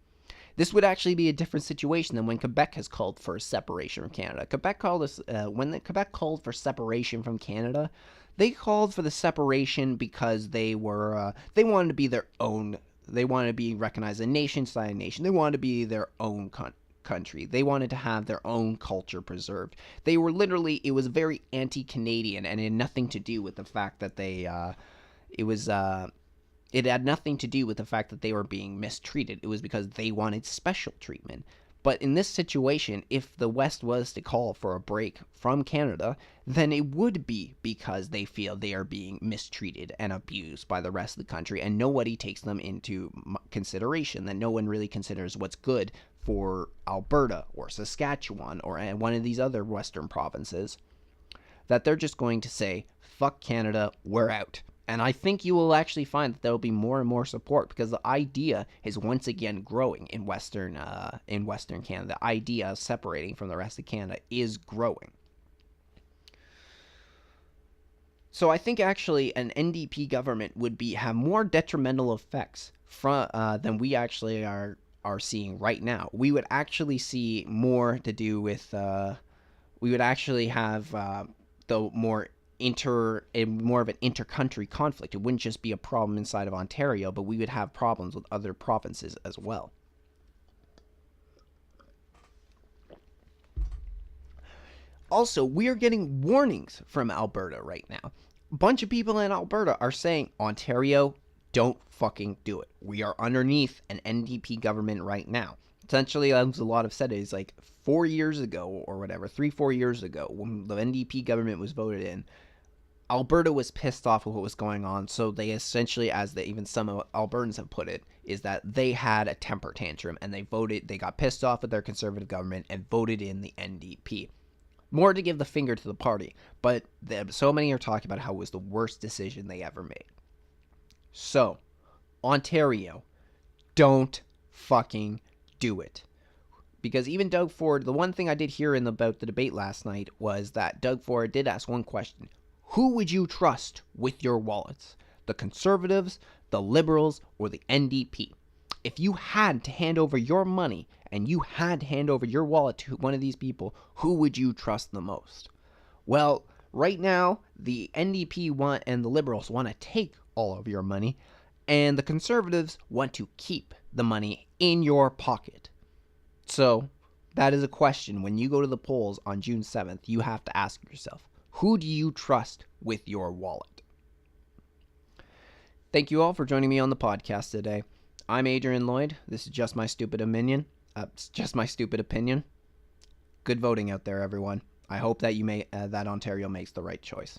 This would actually be a different situation than when Quebec has called for separation from Canada. When Quebec called for separation from Canada, they called for the separation because they wanted to be their own. They wanted to be recognized as a nation inside a nation. They wanted to be their own country. They wanted to have their own culture preserved. It was very anti-Canadian and it had nothing to do with the fact that It had nothing to do with the fact that they were being mistreated. It was because they wanted special treatment. But in this situation, if the West was to call for a break from Canada, then it would be because they feel they are being mistreated and abused by the rest of the country, and nobody takes them into consideration. That no one really considers what's good for Alberta or Saskatchewan or one of these other Western provinces. That they're just going to say, fuck Canada, we're out. And I think you will actually find that there will be more and more support, because the idea is once again growing in Western Canada. The idea of separating from the rest of Canada is growing. So I think actually an NDP government would have more detrimental effects than we actually are seeing right now. We would actually see more to do with. We would actually have the more of an inter-country conflict. It wouldn't just be a problem inside of Ontario, but we would have problems with other provinces as well. Also, we are getting warnings from Alberta right now. A bunch of people in Alberta are saying, Ontario, don't fucking do it. We are underneath an NDP government right now. Essentially, as a lot have said, is like 4 years ago or whatever, 3-4 years ago, when the NDP government was voted in, Alberta was pissed off with what was going on, so they essentially, even some Albertans have put it, is that they had a temper tantrum and they got pissed off with their conservative government and voted in the NDP. More to give the finger to the party, but so many are talking about how it was the worst decision they ever made. So, Ontario, don't fucking do it. Because even Doug Ford, the one thing I did hear about the debate last night was that Doug Ford did ask one question. Who would you trust with your wallets? The Conservatives, the Liberals, or the NDP? If you had to hand over your money and you had to hand over your wallet to one of these people, who would you trust the most? Well, right now, the NDP and the Liberals want to take all of your money, and the Conservatives want to keep the money in your pocket. So, that is a question when you go to the polls on June 7th, you have to ask yourself, who do you trust with your wallet? Thank you all for joining me on the podcast today. I'm Adrian Lloyd. This is just my stupid opinion. Good voting out there, everyone. I hope that that Ontario makes the right choice.